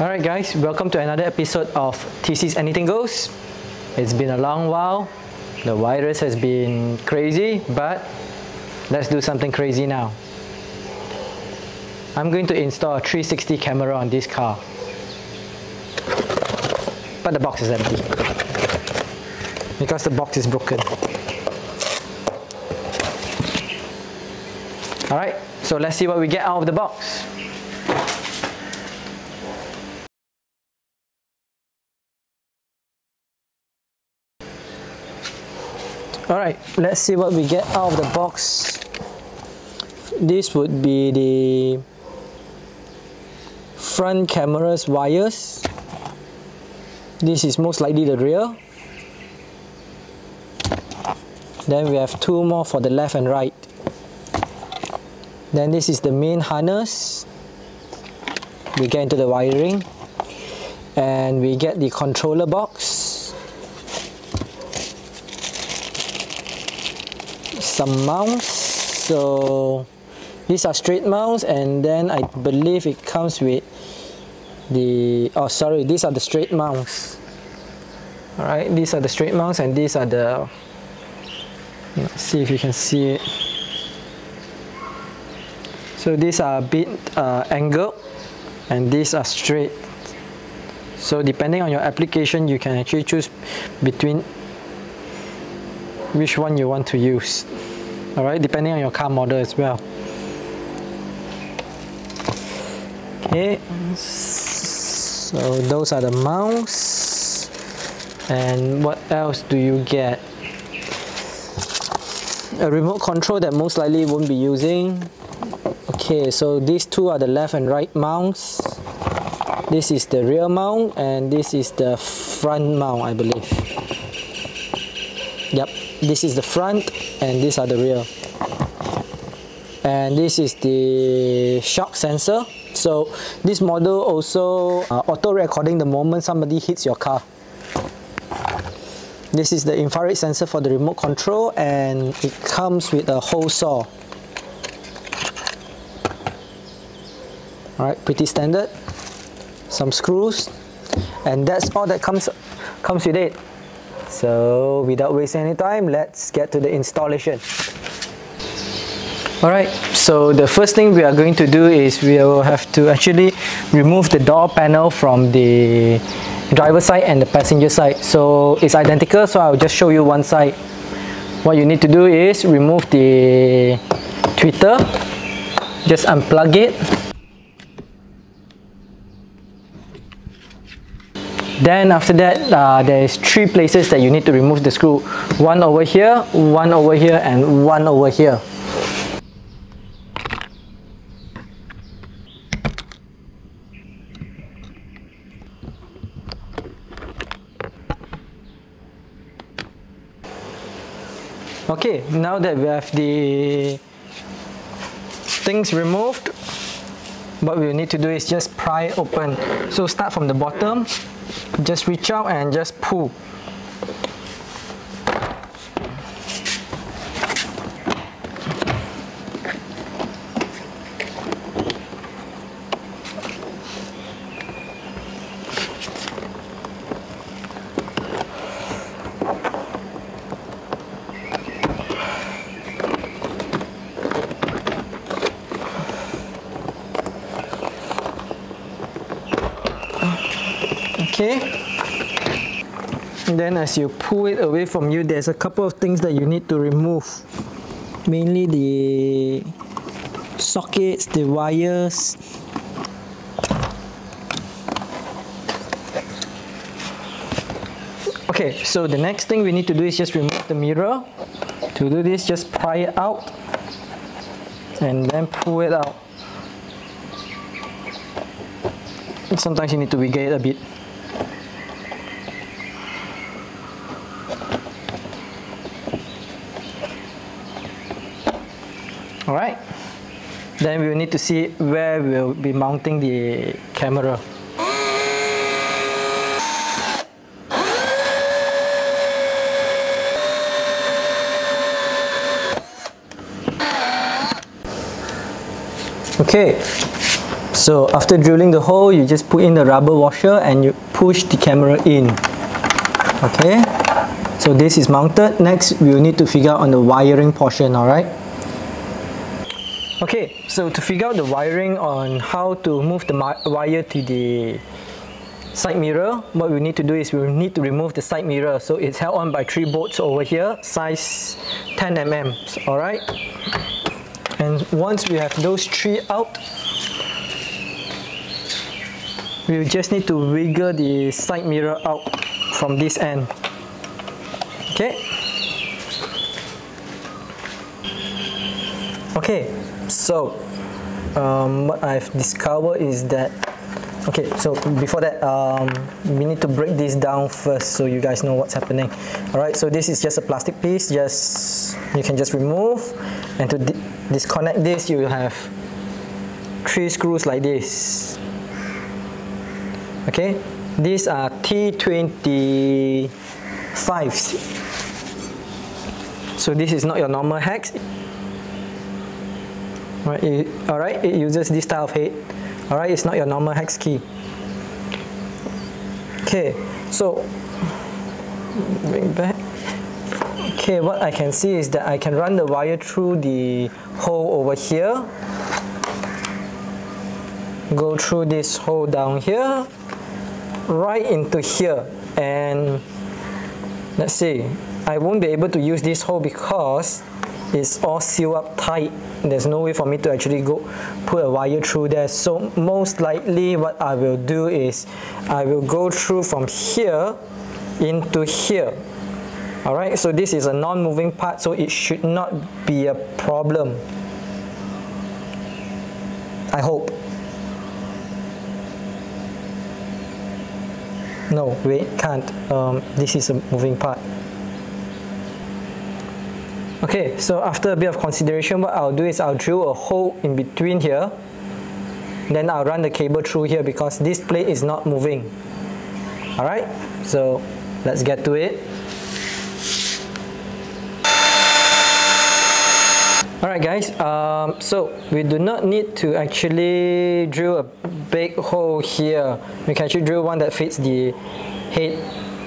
Alright guys, welcome to another episode of TC's Anything Goes. It's been a long while. The virus has been crazy, but let's do something crazy now. I'm going to install a 360 camera on this car. But the box is empty because the box is broken. Alright, so let's see what we get out of the box. Alright, let's see what we get out of the box. This would be the front camera's wires. This is most likely the rear. Then we have two more for the left and right. Then this is the main harness. We get into the wiring. And we get the controller box. Some mounts. So these are straight mounts, and then I believe it comes with the, oh sorry, these are the straight mounts. Alright, these are the straight mounts, and these are the, let's see if you can see it. So these are a bit angled, and these are straight. So depending on your application, you can actually choose between which one you want to use. Alright, depending on your car model as well. Okay, so those are the mounts. And what else do you get? A remote control that most likely won't be using. Okay, so these two are the left and right mounts. This is the rear mount, and this is the front mount, I believe. Yep, this is the front, and these are the rear. And this is the shock sensor. So this model also auto recording the moment somebody hits your car. This is the infrared sensor for the remote control, and it comes with a hole saw. Alright, pretty standard. Some screws, and that's all that comes with it. So without wasting any time, let's get to the installation. Alright, so the first thing we are going to do is we will have to actually remove the door panel from the driver side and the passenger side. So it's identical, so I'll just show you one side. What you need to do is remove the tweeter, just unplug it. Then after that, there is three places that you need to remove the screw. One over here, and one over here. Okay, now that we have the things removed, what we need to do is just pry it open. So start from the bottom, just reach out and just pull. Okay, and then as you pull it away from you, there's a couple of things that you need to remove. Mainly the sockets, the wires. Okay, so the next thing we need to do is just remove the mirror. To do this, just pry it out and then pull it out. Sometimes you need to wiggle it a bit. Alright, then we will need to see where we will be mounting the camera. Okay, So after drilling the hole, you just put in the rubber washer and you push the camera in. Okay, so this is mounted. Next, we will need to figure out on the wiring portion, alright? Okay, so to figure out the wiring on how to move the wire to the side mirror, what we need to do is we will need to remove the side mirror. So it's held on by 3 bolts over here, size 10 mm, alright? And once we have those 3 out, we just need to wiggle the side mirror out from this end. Okay? Okay, so what I've discovered is that, okay, so before that, we need to break this down first so you guys know what's happening. Alright, so this is just a plastic piece, you can just remove, and to disconnect this, you have 3 screws like this. Okay, these are T25s. So this is not your normal hex. Alright, it uses this style of head. Alright, it's not your normal hex key. Okay, so bring back. Okay, what I can see is that I can run the wire through the hole over here, go through this hole down here, right into here, and let's see, I won't be able to use this hole because it's all sealed up tight. There's no way for me to actually go put a wire through there. So most likely what I will do is I will go through from here into here. Alright, so this is a non-moving part, so it should not be a problem, I hope. No, wait, can't. This is a moving part. Okay, so after a bit of consideration, what I'll do is I'll drill a hole in between here. Then I'll run the cable through here because this plate is not moving. Alright, so let's get to it. Alright guys, so we do not need to actually drill a big hole here. We can actually drill one that fits the head,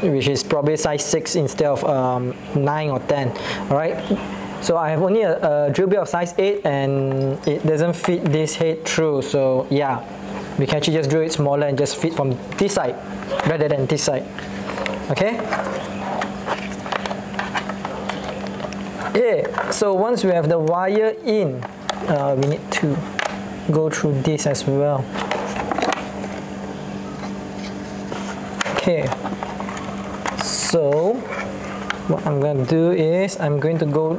which is probably size 6 instead of 9 or 10. Alright, so I have only a drill bit of size 8 and it doesn't fit this head through, so yeah, we can actually just drill it smaller and just fit from this side rather than this side. Okay? Yeah, so once we have the wire in, we need to go through this as well. Okay, so what I'm going to do is I'm going to go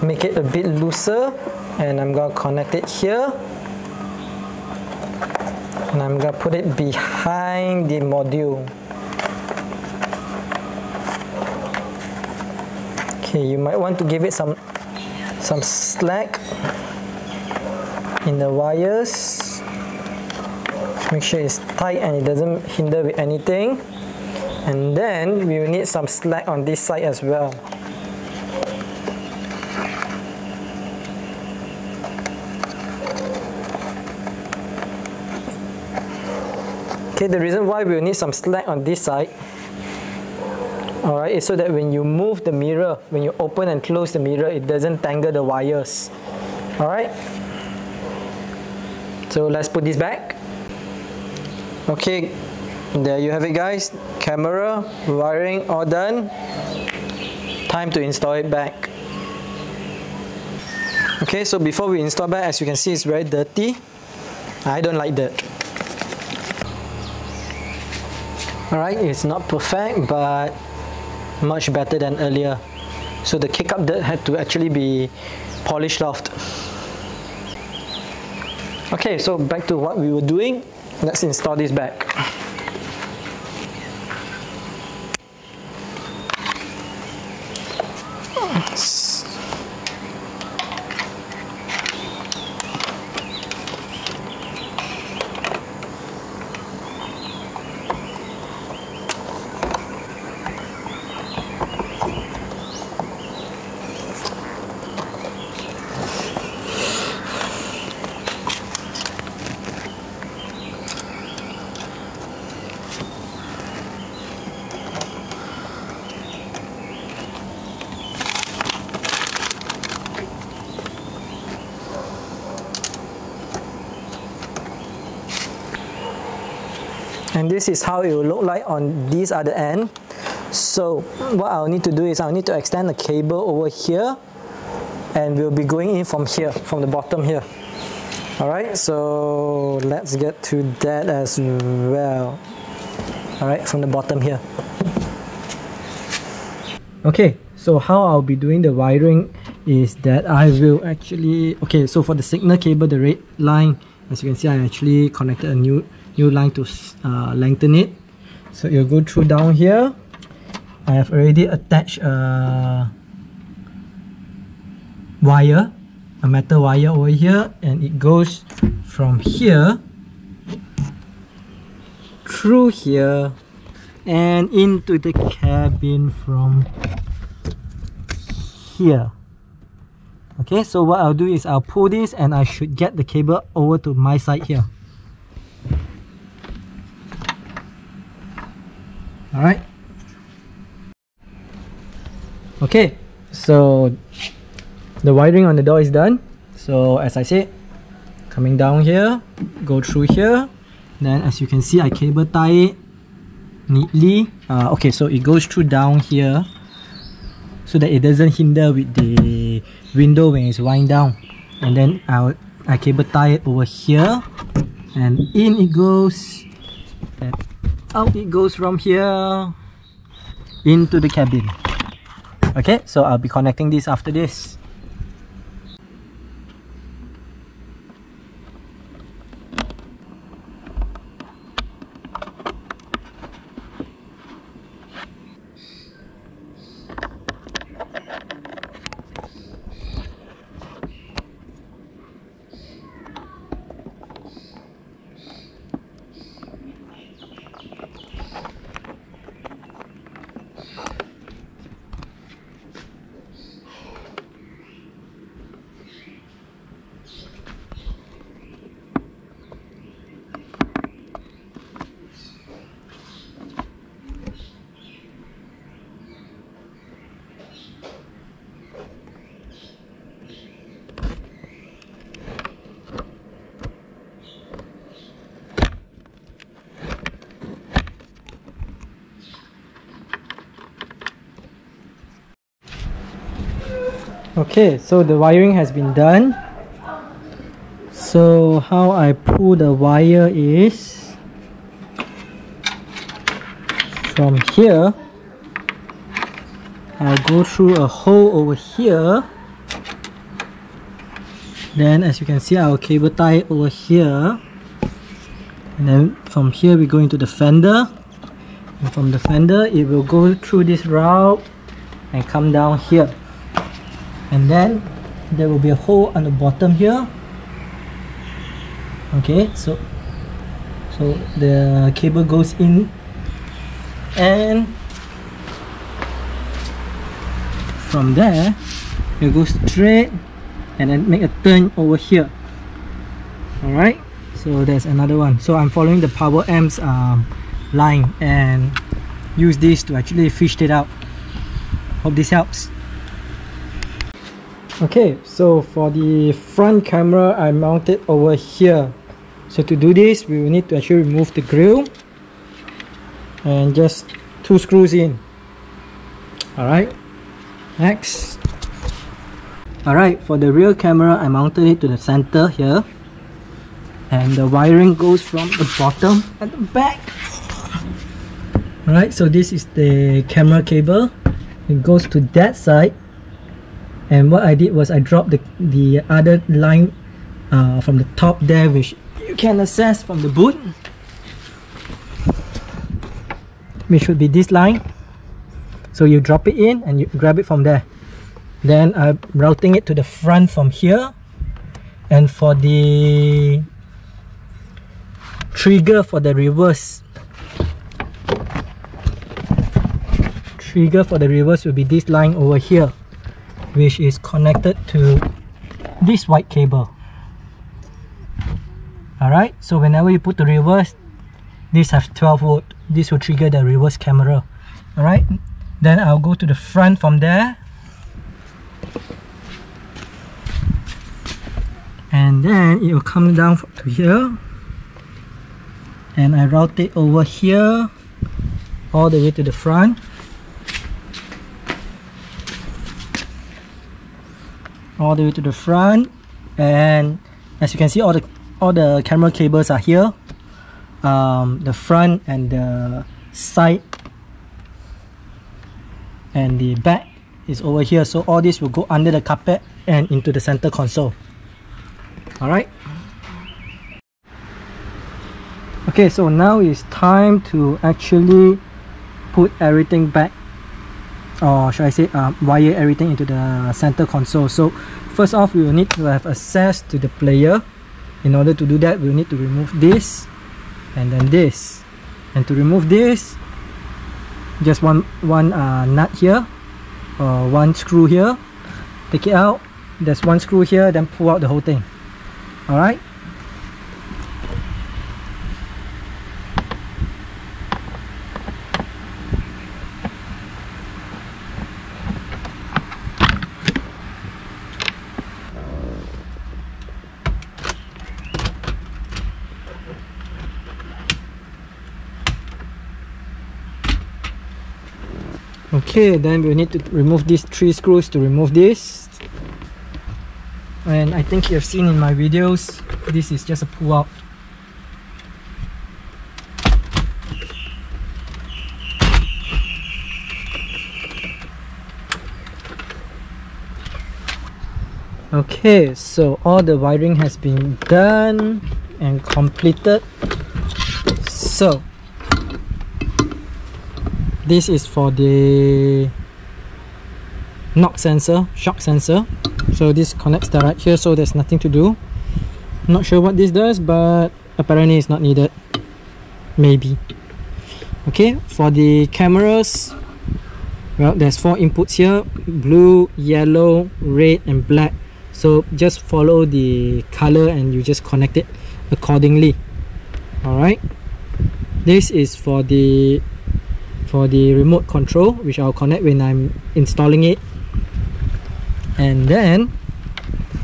make it a bit looser and I'm going to connect it here and I'm going to put it behind the module. Okay, you might want to give it some slack in the wires. Make sure it's tight and it doesn't hinder with anything. And then we will need some slack on this side as well. Okay, the reason why we will need some slack on this side, alright, is so that when you move the mirror, when you open and close the mirror, it doesn't tangle the wires. Alright, so let's put this back. Okay, there you have it guys, camera, wiring all done. Time to install it back. Okay, so before we install back, as you can see, it's very dirty. I don't like dirt. Alright, it's not perfect, but much better than earlier. So the kick-up dirt had to actually be polished off. Okay, so back to what we were doing. Let's install this back. And this is how it will look like on this other end. So what I'll need to do is I'll need to extend the cable over here, and we'll be going in from here, from the bottom here. Alright, so let's get to that as well. Alright, from the bottom here. Okay, so how I'll be doing the wiring is that I will actually, okay, so for the signal cable, the red line, as you can see, I actually connected a new line to lengthen it. So you'll go through down here. I have already attached a wire, a metal wire over here, and it goes from here through here and into the cabin from here. Okay, so what I'll do is I'll pull this and I should get the cable over to my side here. Alright. Okay, so the wiring on the door is done. So as I said, coming down here, go through here, then as you can see, I cable tie it neatly. Okay, so it goes through down here so that it doesn't hinder with the window when it's wind down. And then I cable tie it over here, and in it goes, and out it goes from here into the cabin. Okay, so I'll be connecting this after this. Okay, so the wiring has been done. So how I pull the wire is from here, I'll go through a hole over here. Then as you can see, I'll cable tie it over here. And then from here we go into the fender. And from the fender it will go through this route and come down here. And then there will be a hole on the bottom here. Okay, so the cable goes in, and from there it goes straight and then make a turn over here. Alright, so there's another one. So I'm following the power amps line and use this to actually fish it out. Hope this helps. Okay, so for the front camera, I mount it over here. So to do this, we will need to actually remove the grill and just 2 screws in. Alright, next. Alright, for the rear camera, I mounted it to the center here. And the wiring goes from the bottom at the back. Alright, so this is the camera cable. It goes to that side. And what I did was I dropped the other line from the top there, which you can access from the boot, which should be this line. So you drop it in and you grab it from there. Then I'm routing it to the front from here. And for the trigger for the reverse, will be this line over here, which is connected to this white cable. Alright, so whenever you put the reverse, this has 12 volt. This will trigger the reverse camera. Alright, then I'll go to the front from there. And then it will come down to here. and I route it over here all the way to the front. All the way to the front, and as you can see, all the camera cables are here. The front and the side and the back is over here, so all this will go under the carpet and into the center console. Alright, okay, so now it's time to actually put everything back, or should I say wire everything into the center console. So first off, we will need to have access to the player. In order to do that, we will need to remove this and then this, and to remove this, just one nut here, or one screw here, take it out, there's one screw here, then pull out the whole thing. Alright, okay, then we need to remove these 3 screws to remove this. And I think you have seen in my videos, this is just a pull out. Okay, so all the wiring has been done and completed. So this is for the knock sensor, shock sensor. So this connects direct here, so there's nothing to do. Not sure what this does, but apparently it's not needed. Maybe. Okay, for the cameras, well, there's 4 inputs here: blue, yellow, red and black. So just follow the color and you just connect it accordingly. Alright, this is for the remote control, which I'll connect when I'm installing it. And then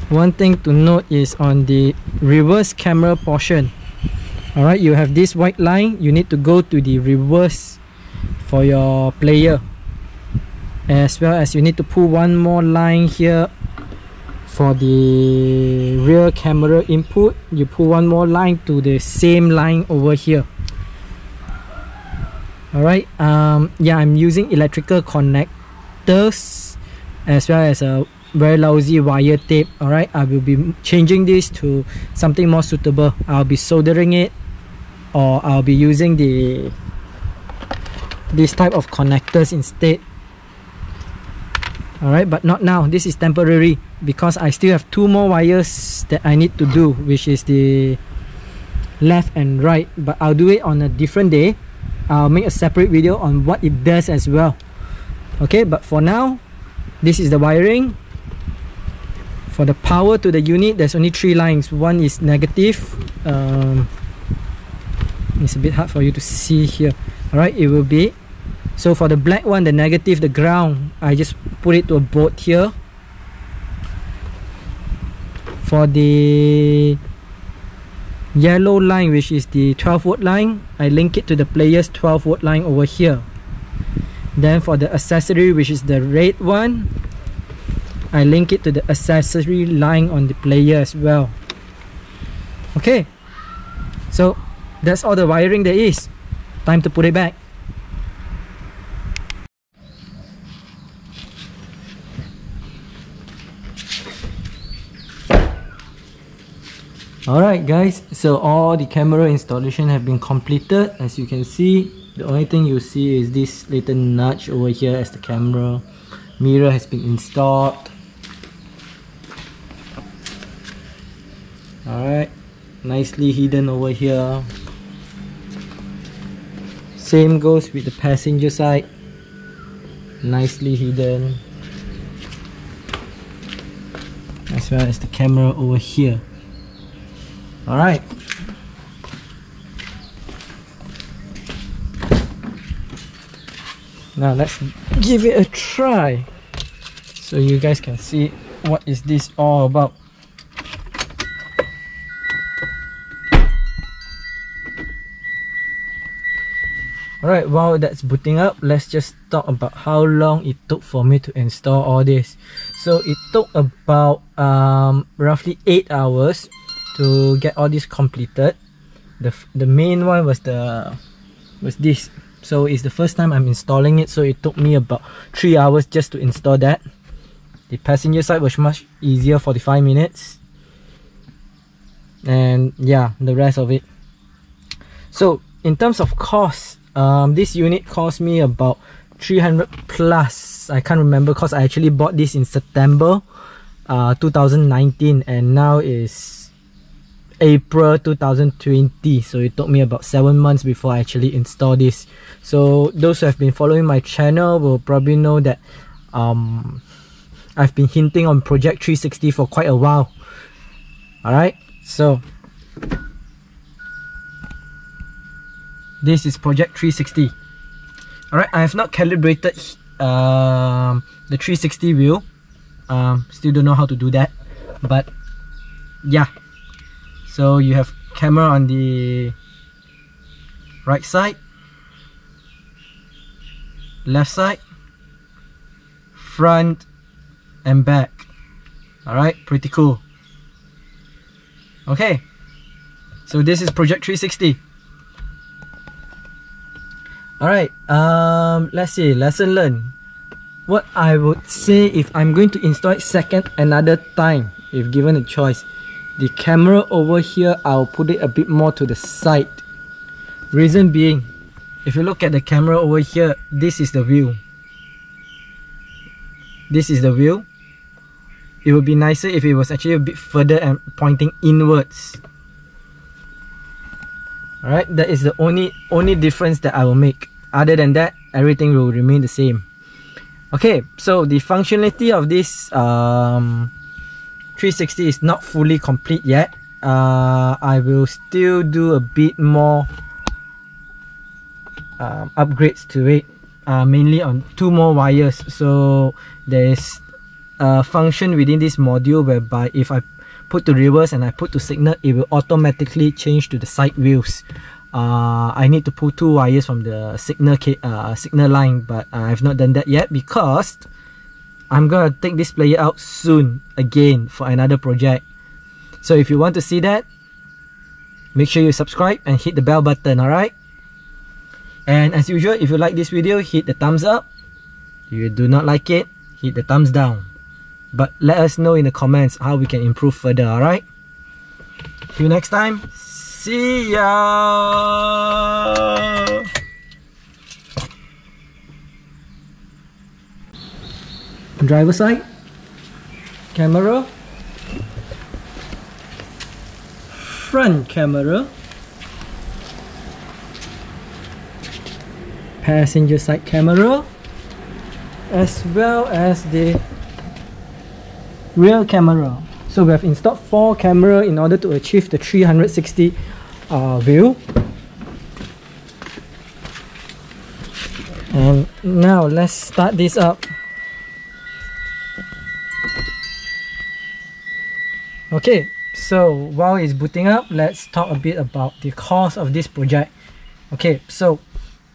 one thing to note is on the reverse camera portion. Alright, you have this white line, you need to go to the reverse for your player, as well as you need to pull one more line here for the rear camera input. You pull one more line to the same line over here. Alright, yeah, I'm using electrical connectors as well as a very lousy wire tape. Alright, I will be changing this to something more suitable. I'll be soldering it, or I'll be using this type of connectors instead. Alright, but not now. This is temporary because I still have 2 more wires that I need to do, which is the left and right, but I'll do it on a different day. I'll make a separate video on what it does as well. Okay, but for now, this is the wiring. For the power to the unit, there's only 3 lines. One is negative. It's a bit hard for you to see here. Alright, it will be, so for the black one, the negative, the ground, I just put it to a board here. For the yellow line, which is the 12-volt line, I link it to the player's 12-volt line over here. Then for the accessory, which is the red one, I link it to the accessory line on the player as well. Okay, so that's all the wiring there is. Time to put it back. Alright guys, so all the camera installation have been completed. As you can see, the only thing you see is this little notch over here as the camera mirror has been installed. Alright, nicely hidden over here. Same goes with the passenger side, nicely hidden, as well as the camera over here. Alright, now let's give it a try so you guys can see what is this all about. Alright, while that's booting up, let's just talk about how long it took for me to install all this. So it took about roughly 8 hours to get all this completed. The main one was this. So it's the first time I'm installing it, so it took me about 3 hours just to install that. The passenger side was much easier, 45 minutes. And yeah, the rest of it. So in terms of cost, this unit cost me about 300 plus. I can't remember because I actually bought this in September 2019 and now is April 2020, so it took me about 7 months before I actually installed this. So those who have been following my channel will probably know that I've been hinting on Project 360 for quite a while. Alright, so this is Project 360. Alright, I have not calibrated the 360 wheel. Still don't know how to do that, but yeah. So you have camera on the right side, left side, front and back. Alright, pretty cool. Okay, so this is Project 360. Alright, let's see, lesson learned. What I would say if I'm going to install it second another time, if given a choice, the camera over here, I'll put it a bit more to the side. Reason being, if you look at the camera over here, this is the view. This is the view. It would be nicer if it was actually a bit further and pointing inwards. Alright, that is the only difference that I will make. Other than that, everything will remain the same. Okay, so the functionality of this 360 is not fully complete yet. I will still do a bit more upgrades to it, mainly on 2 more wires. So there is a function within this module whereby if I put to reverse and I put to signal, it will automatically change to the side wheels. I need to pull 2 wires from the signal line, but I've not done that yet because I'm gonna take this player out soon again for another project. So if you want to see that, make sure you subscribe and hit the bell button. Alright, and as usual, if you like this video, hit the thumbs up. If you do not like it, hit the thumbs down. But let us know in the comments how we can improve further. Alright, see you next time. See ya. Driver side, camera, front camera, passenger side camera, as well as the rear camera. So we have installed 4 cameras in order to achieve the 360 view. And now let's start this up. Okay, so while it's booting up, let's talk a bit about the cost of this project. Okay, so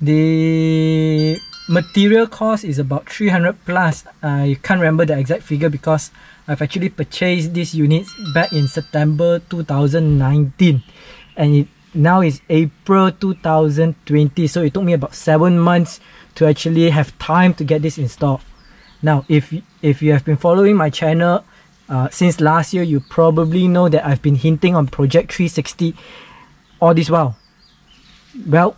the material cost is about 300 plus. I can't remember the exact figure because I've actually purchased these units back in September 2019 and it now is April 2020, so it took me about 7 months to actually have time to get this installed. Now if you have been following my channel since last year, you probably know that I've been hinting on Project 360 all this while. Well,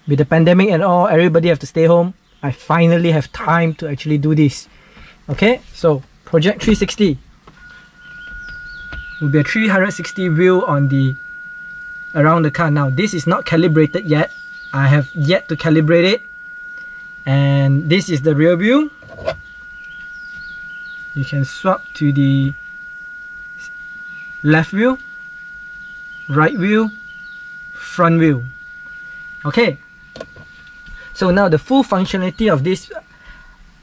with the pandemic and all, everybody have to stay home. I finally have time to actually do this. Okay, so Project 360 will be a 360 view on the around the car. Now this is not calibrated yet. I have yet to calibrate it. And this is the rear view. You can swap to the left view, right view, front view. Okay, so now the full functionality of this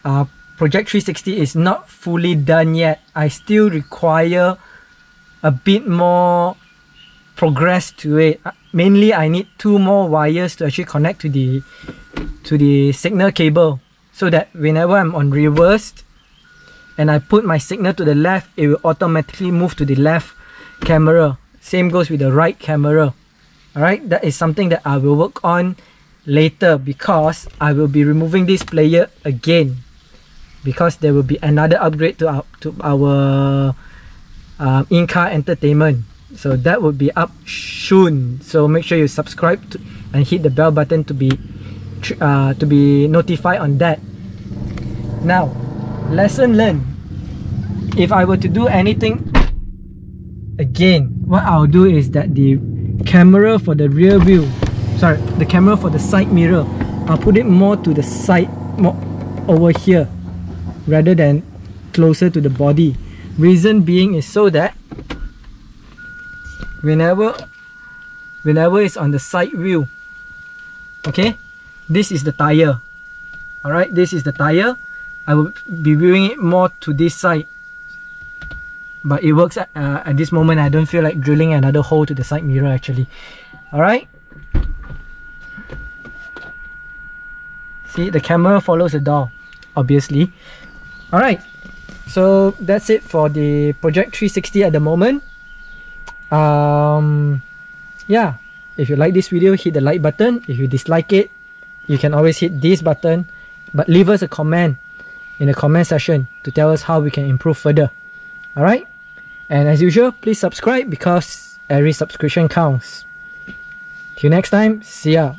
Project 360 is not fully done yet. I still require a bit more progress to it. mainly I need 2 more wires to actually connect to the signal cable, so that whenever I'm on reversed and I put my signal to the left, it will automatically move to the left camera. Same goes with the right camera. Alright, that is something that I will work on later, because I will be removing this player again, because there will be another upgrade to our in-car entertainment. So that will be up soon. So make sure you subscribe and hit the bell button to be notified on that. Now, lesson learned. If I were to do anything again, what I'll do is that the camera for the rear view, the camera for the side mirror, I'll put it more to the side, more over here, rather than closer to the body. Reason being is so that whenever it's on the side view, okay, this is the tire. Alright, this is the tire. I will be viewing it more to this side, but it works at this moment. I don't feel like drilling another hole to the side mirror actually. Alright, see, the camera follows the door, obviously. Alright, so that's it for the Project 360 at the moment. Yeah, if you like this video, hit the like button. If you dislike it, you can always hit this button, but leave us a comment in the comment section to tell us how we can improve further. Alright, and as usual, please subscribe, because every subscription counts. Till next time, see ya.